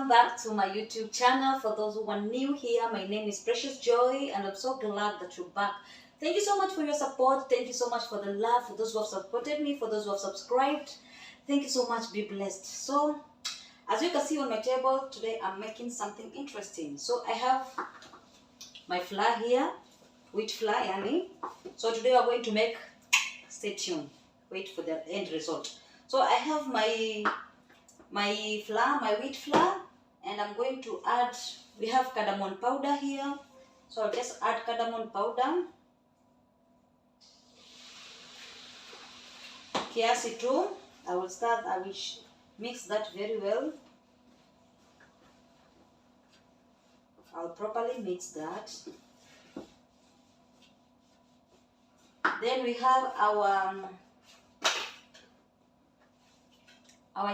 welcome back to my YouTube channel. For those who are new here, my name is Precious Joy and I'm so glad that you're back. Thank you so much for your support. Thank you so much for the love, for those who have supported me, for those who have subscribed. Thank you so much. Be blessed. So, as you can see on my table, today I'm making something interesting. So, I have my flour here, wheat flour, yani. So, today we're going to make, stay tuned, wait for the end result. So, I have my flour, my wheat flour, and I'm going to add, we have cardamom powder here. So I'll just add cardamom powder. Kiasi tu. I will mix that very well. I'll properly mix that. Then we have our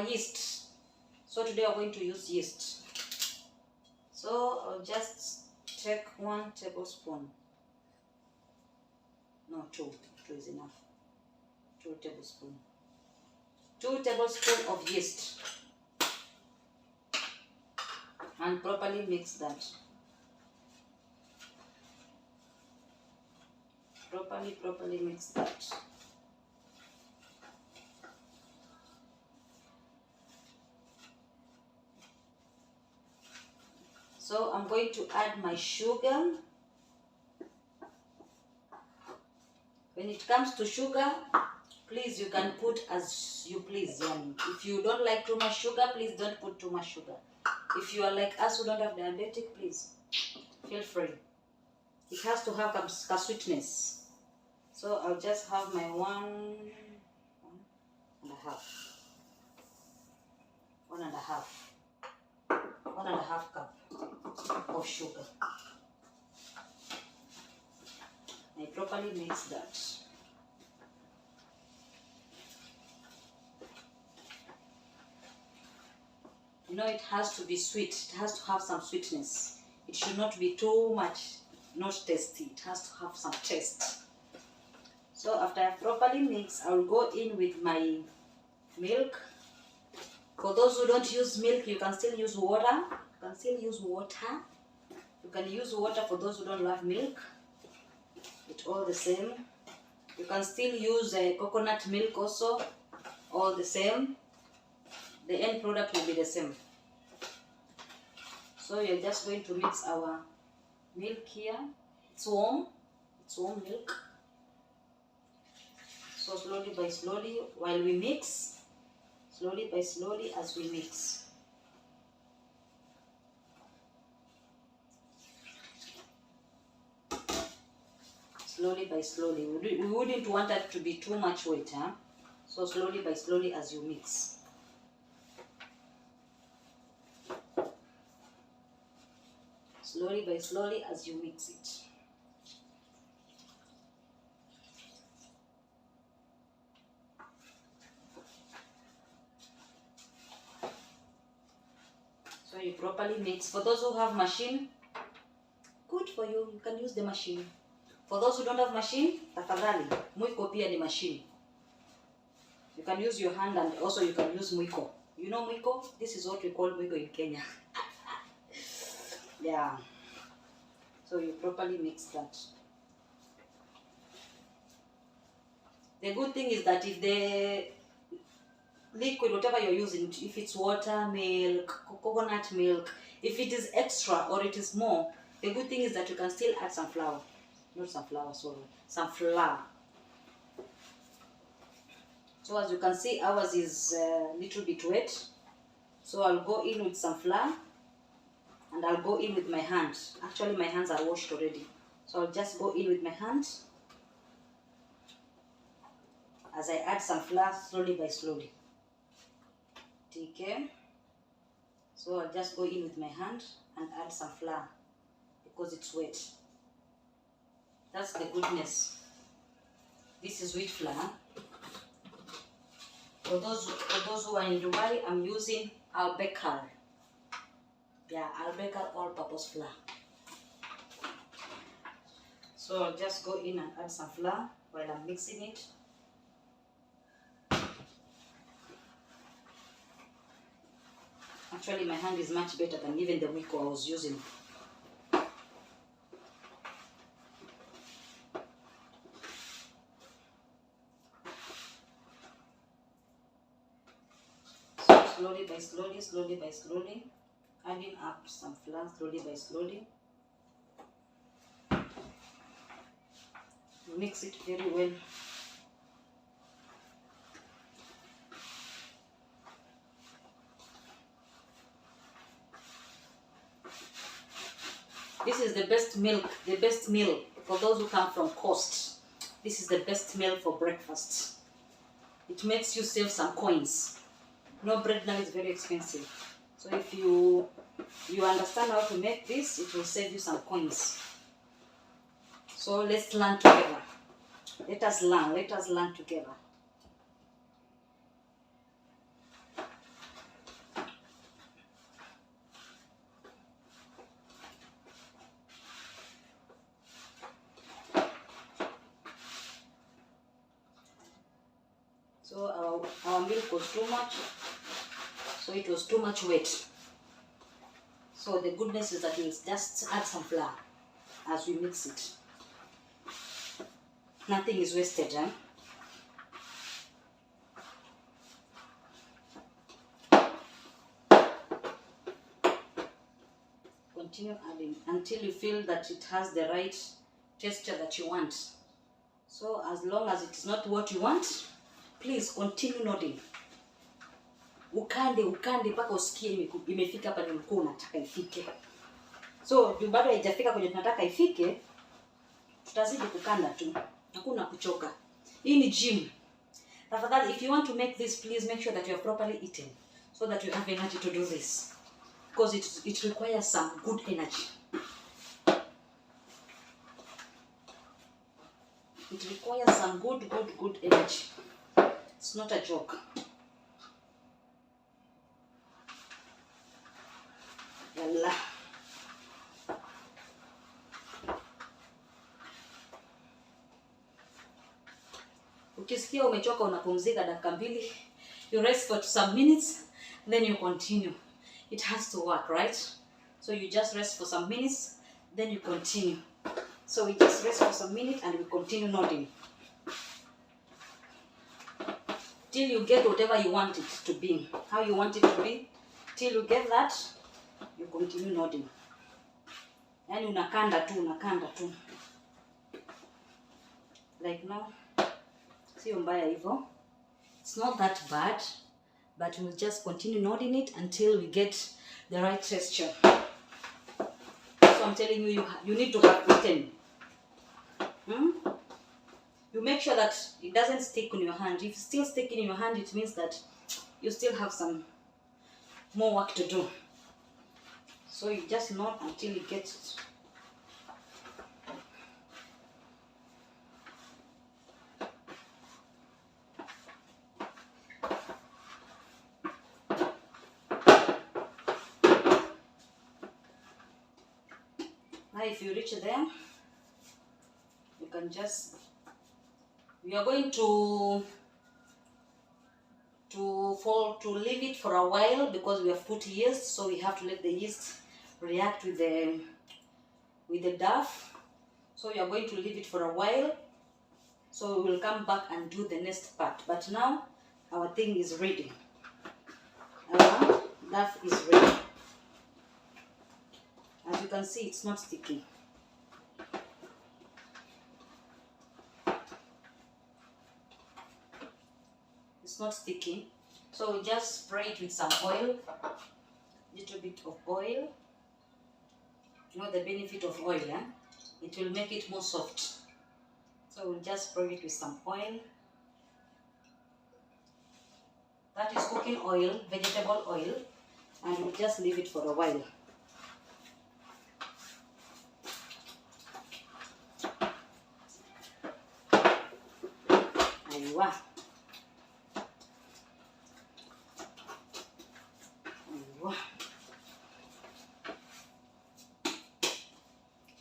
yeast. So today we're going to use yeast. So I'll just take 1 tablespoon. No, 2. 2 is enough. 2 tablespoons. 2 tablespoons of yeast. And properly mix that. Properly mix that. So I'm going to add my sugar. When it comes to sugar, please, you can put as you please. If you don't like too much sugar, please don't put too much sugar. If you are like us who don't have diabetic, please feel free. It has to have a sweetness. So I'll just have my 1.5 cup of sugar. I properly mix that. You know, it has to be sweet. It has to have some sweetness. It should not be too much, not tasty. It has to have some taste. So after I properly mix, I will go in with my milk. For those who don't use milk, you can still use water. You can use water for those who don't love milk. It's all the same. You can still use coconut milk also. All the same. The end product will be the same. So you're just going to mix our milk here. It's warm. It's warm milk. So slowly by slowly while we mix. Slowly by slowly as we mix. Slowly by slowly. We wouldn't want that to be too much weight, huh? So slowly by slowly as you mix. Slowly by slowly as you mix it. So you properly mix. For those who have machine, good for you. You can use the machine. For those who don't have machine, tafadhali, mwiko pia ni machine. You can use your hand and also you can use mwiko. You know mwiko? This is what we call mwiko in Kenya. Yeah. So you properly mix that. The good thing is that if the liquid, whatever you're using, if it's water, milk, coconut milk, if it is extra or it is more, the good thing is that you can still add some flour. Not some flour, sorry. Some flour. So as you can see, ours is a little bit wet. So I'll go in with some flour. And I'll go in with my hand. Actually, my hands are washed already. So I'll just go in with my hand. As I add some flour slowly by slowly. Okay. So I'll just go in with my hand and add some flour. Because it's wet. That's the goodness. This is wheat flour. For those who are in Dubai, I'm using Al-Bekar. Yeah, Al-Bekar all-purpose flour. So I'll just go in and add some flour while I'm mixing it. Actually, my hand is much better than even the Wiko I was using. So slowly by slowly, adding up some flour slowly by slowly. Mix it very well. This is the best meal for those who come from coast. This is the best meal for breakfast. It makes you save some coins. No, bread now is very expensive. So if you understand how to make this, it will save you some coins. So let's learn together. Let us learn together. So our milk was too much, so it was too much wet. So the goodness is that we'll just add some flour as we mix it. Nothing is wasted, huh? Continue adding until you feel that it has the right texture that you want. So as long as it is not what you want, please continue nodding. Ukande mpaka usikie imefika hapa ndio ulikuwa unataka ifike. So bado haijafika kwenye tunataka ifike, tutazidi kukanda tu. Hakuna kuchoka. Hii ni gym. Tafadhali, if you want to make this, please make sure that you are properly eaten so that you have energy to do this. Because it requires some good energy. It requires some good energy. It's not a joke. Yalla. Ukisikia umechoka unapumzika dakika mbili. You rest for some minutes, then you continue. It has to work, right? So you just rest for some minutes, then you continue. So we just rest for some minutes and we continue nodding. Till you get whatever you want it to be. How you want it to be. Till you get that, you continue nodding. Yani unakanda tu. Like now. Sio mbaya hivyo. It's not that bad, but we'll just continue nodding it until we get the right texture. So I'm telling you, you need to have eaten. You make sure that it doesn't stick on your hand. If it's still sticking in your hand, it means that you still have some more work to do. So you just nod until you get it. Now if you reach there, you can just, we are going to leave it for a while because we have put yeast, so we have to let the yeast react with the dough. So we are going to leave it for a while. So we will come back and do the next part. But now our thing is ready. Our dough is ready. As you can see, it's not sticky. It's not sticky. So we just spray it with some oil. Little bit of oil. You know the benefit of oil, eh? It will make it more soft. So we'll just spray it with some oil. That is cooking oil, vegetable oil, and we'll just leave it for a while. Aywa.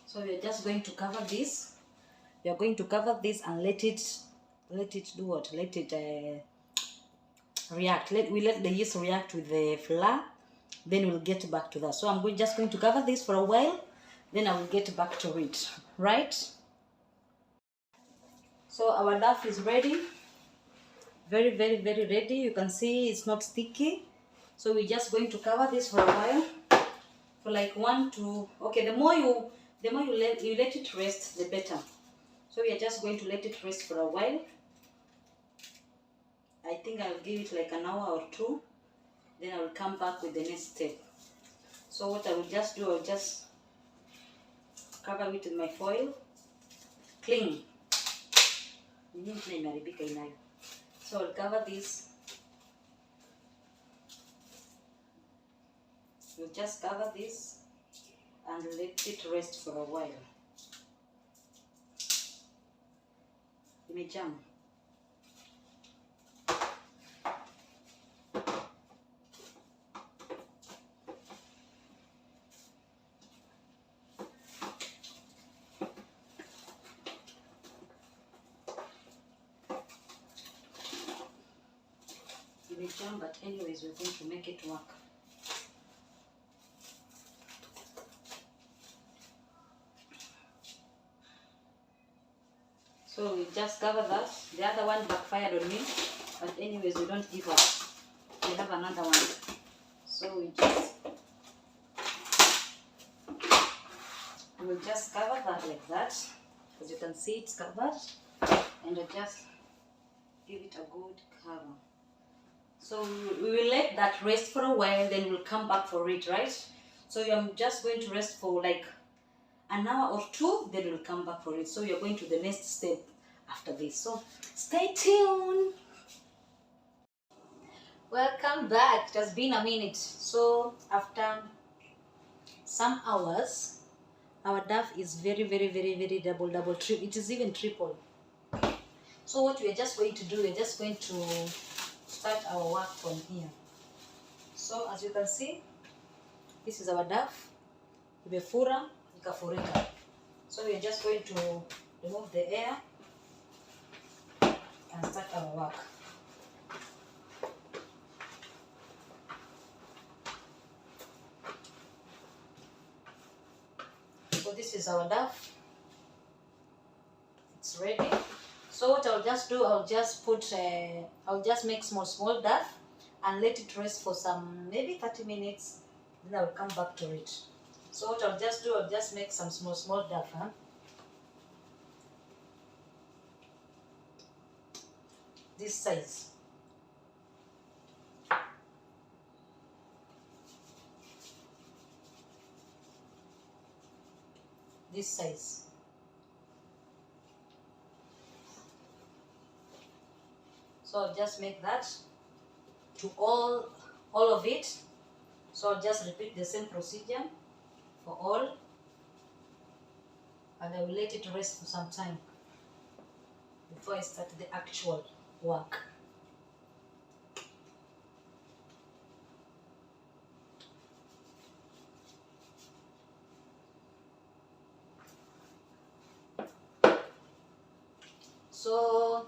So we are just going to cover this. We are going to cover this and let it do what? Let it react. We let the yeast react with the flour, then we'll get back to that. So I'm just going to cover this for a while, then I will get back to it, right? So our dough is ready, very ready. You can see it's not sticky. So we're just going to cover this for a while, for like 1 to, okay, the more you let it rest, the better. So we are just going to let it rest for a while. I think I'll give it like an hour or 2, then I will come back with the next step. So what I will just do, I'll just cover it with my foil, clean. So I'll cover this. We'll just cover this and let it rest for a while. Imejam. Imejam, but anyways, we're going to make it work. So we just cover that. The other one backfired on me, but anyways, we don't give up. We have another one. So we'll just cover that like that. As you can see, it's covered, and I just give it a good cover. So we will let that rest for a while, then we'll come back for it, right? So I'm just going to rest for like an hour or 2, then we'll come back for it. So you're going to the next step after this. So stay tuned. Welcome back. It has been a minute. So after some hours, our dough is very double, triple. It is even triple. So what we're just going to do, we're just going to start our work from here. So as you can see, this is our dough. Imefura ikafurika. So we're just going to remove the air and start our work. So this is our dough. It's ready. So what I'll just do, I'll just make small dough and let it rest for some maybe 30 minutes. Then I'll come back to it. So what I'll just do, I'll just make some small dough. This size. This size. So I'll just make that to all of it. So I'll just repeat the same procedure for all, and I will let it rest for some time before I start the actual work. So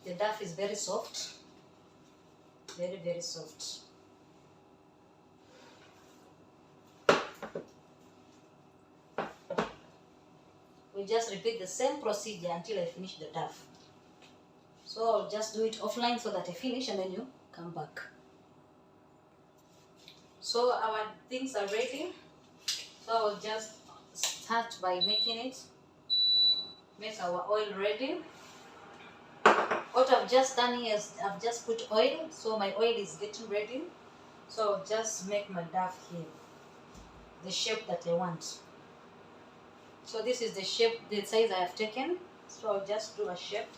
the dough is very soft, very soft. We just repeat the same procedure until I finish the dough. So I'll just do it offline so that I finish and then you come back. So our things are ready. So I'll just start by making it. Make our oil ready. What I've just done here is I've just put oil, so my oil is getting ready. So I'll just make my dough here, the shape that I want. So this is the shape, the size I have taken. So I'll just do a shape.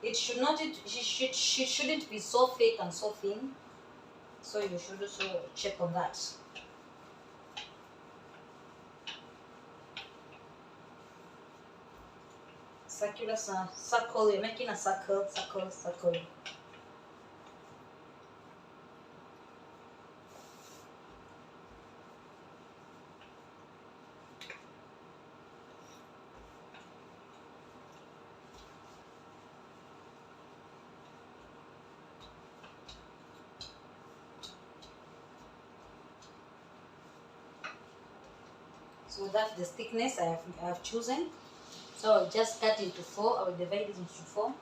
It shouldn't be so thick and so thin. So you should also check on that. Circular circle, you're making a circle, circle, circle. So that's the thickness I have chosen. So I'll just cut into 4. I will divide it into 4.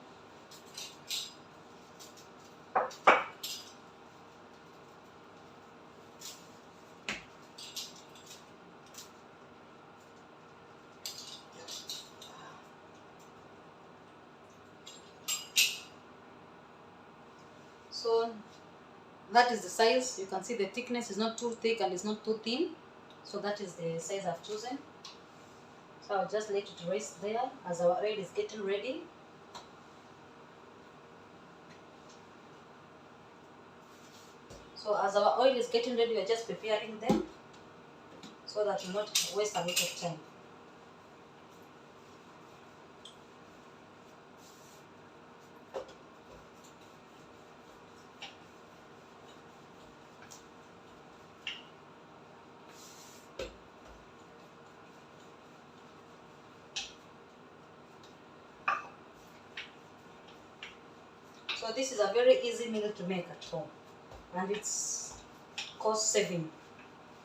So that is the size. You can see the thickness is not too thick and it's not too thin. So that is the size I've chosen. So I'll just let it rest there as our oil is getting ready. So as our oil is getting ready, we're just preparing them so that we not waste a lot of time. So this is a very easy meal to make at home, and it's cost saving,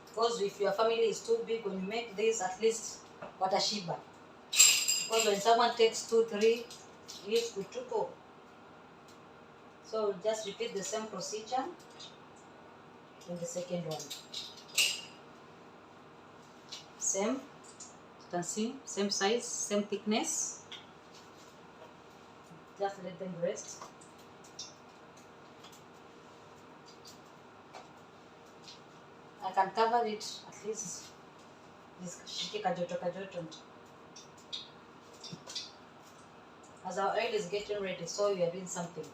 because if your family is too big, when you make this, at least watashiba. Because when someone takes 2, 3, it's good to go. So just repeat the same procedure in the second one. Same, you can see, same size, same thickness. Just let them rest. I can cover it at least this kajoto. As our oil is getting ready, so we are doing something.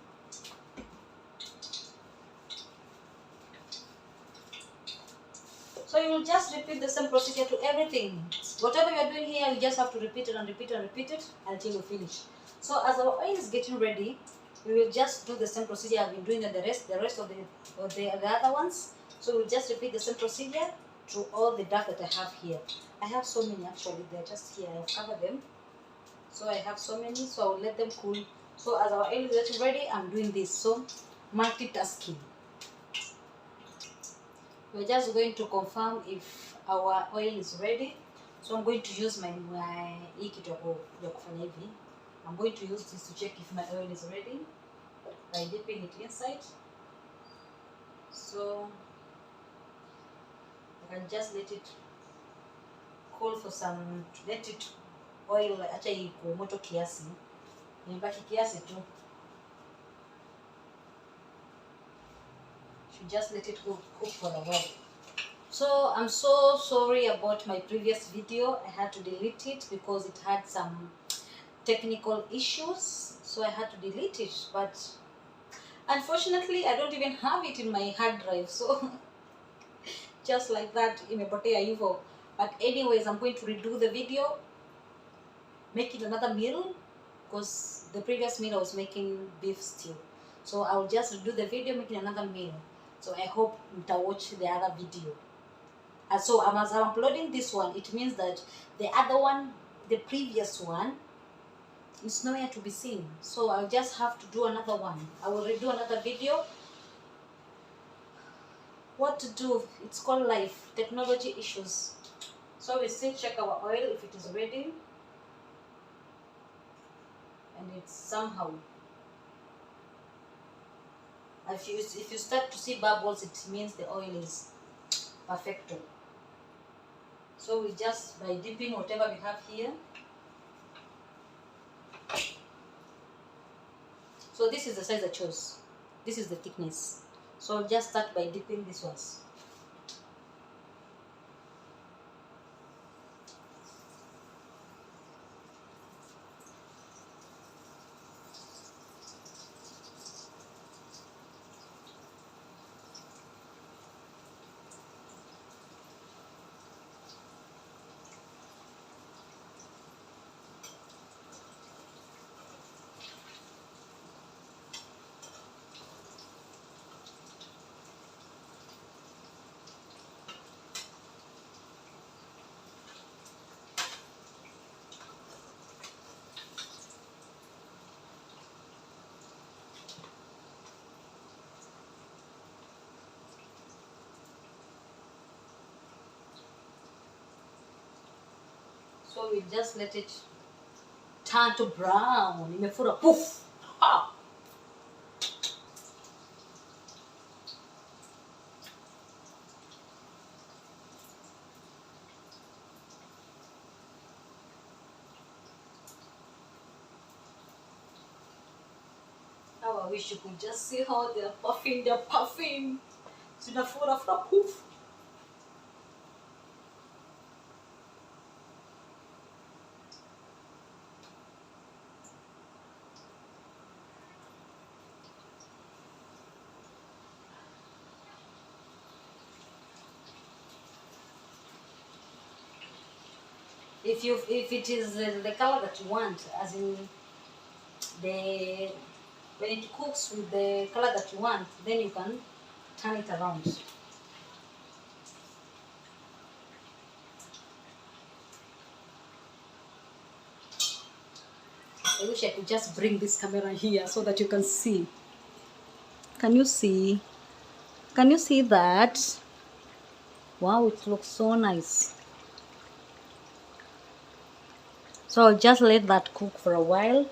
So you will just repeat the same procedure to everything. Whatever you are doing here, you just have to repeat it and repeat and repeat it until you finish. So as our oil is getting ready, we will just do the same procedure I've been doing in the rest of the other ones. So we'll just repeat the same procedure to all the duck that I have here. I have so many actually, they're just here. I have covered them. So I have so many, so I will let them cool. So as our oil is getting ready, I'm doing this. So multitasking. We're just going to confirm if our oil is ready. So I'm going to use my I'm going to use this to check if my oil is ready by dipping it inside. So I can just let it cool for some, let it oil acha iko moto kiasi. Imebaki kiasi tu. Should just let it cook for a while. So I'm so sorry about my previous video. I had to delete it because it had some technical issues, so I had to delete it, but unfortunately I don't even have it in my hard drive, so just like that, imepotea hivyo. But anyways, I'm going to redo the video making another meal, because the previous meal I was making beef stew, so I'll just redo the video making another meal. So I hope you watch the other video. And so as I'm uploading this one, it means that the other one, the previous one, is nowhere to be seen. So I'll just have to do another one. I will redo another video. What to do? It's called life. Technology issues. So we still check our oil if it is ready. And it's somehow. If you start to see bubbles, it means the oil is perfecto. So we just, by dipping whatever we have here. So this is the size I chose. This is the thickness. So I'll just start by dipping these ones. So we just let it turn to brown. Imefura poof. Ah. Now I wish you could just see how they're puffing. They're puffing. Zinafura fura poof. If it is the color that you want, as in the when it cooks with the color that you want, then you can turn it around. I wish I could just bring this camera here so that you can see. Can you see? Can you see that? Wow, it looks so nice. So I'll just let that cook for a while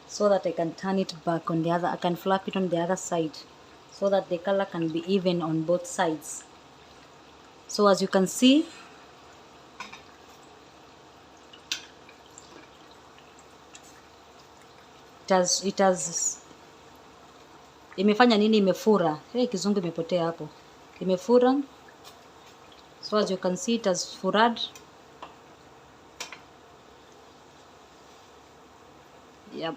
so that I can turn it back on the other. I can flap it on the other side so that the color can be even on both sides. So as you can see, it has imefanya nini? Imefura. Hey, kizungu imepotea hapo. Imefura. So as you can see, it has furad. Yep.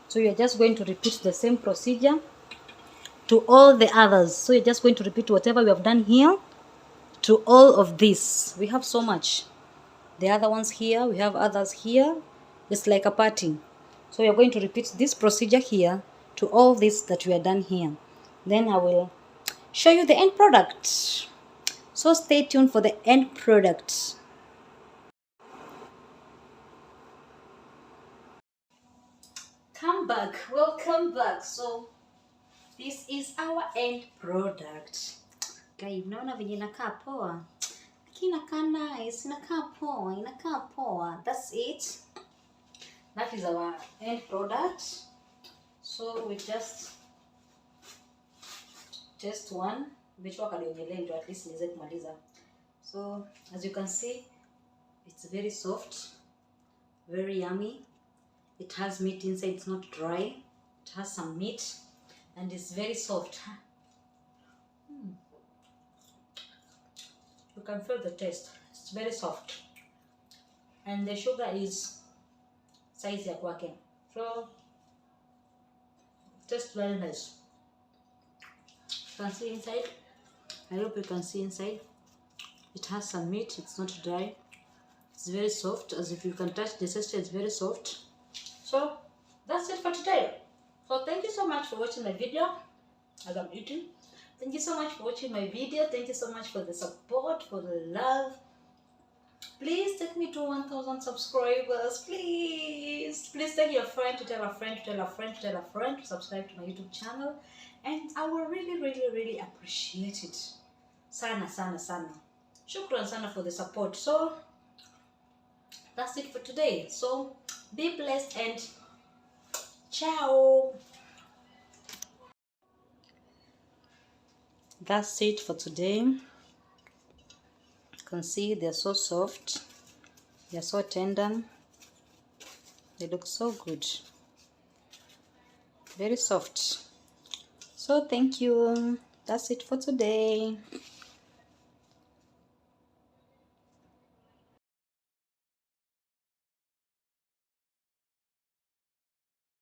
So you're just going to repeat the same procedure to all the others. So you're just going to repeat whatever we have done here to all of this. We have so much. The other ones here, we have others here. It's like a party. So you're going to repeat this procedure here to all this that we are done here. Then I will show you the end product. So stay tuned for the end product. Come back, welcome back. So this is our end product. Guys, mnaona venye inakaa poa? Inakaa nice, inakaa poa, inakaa poa. That's it. That is our end product. So we just one. At least niweze kumaliza. So as you can see, it's very soft, very yummy. It has meat inside, it's not dry. It has some meat and it's very soft. You can feel the taste. It's very soft. And the sugar is size ya kwake. So tastes very nice. You can see inside. I hope you can see inside. It has some meat, it's not dry. It's very soft, as if you can touch the texture, it's very soft. So that's it for today. So thank you so much for watching my video as I'm eating. Thank you so much for watching my video. Thank you so much for the support, for the love. Please take me to 1,000 subscribers. Please tell your friend to tell a friend to tell a friend to tell a friend to subscribe to my YouTube channel. And I will really appreciate it. Sana. Shukran sana for the support. So that's it for today. So be blessed and ciao. That's it for today. You can see they're so soft, they're so tender, they look so good, very soft. So thank you. That's it for today.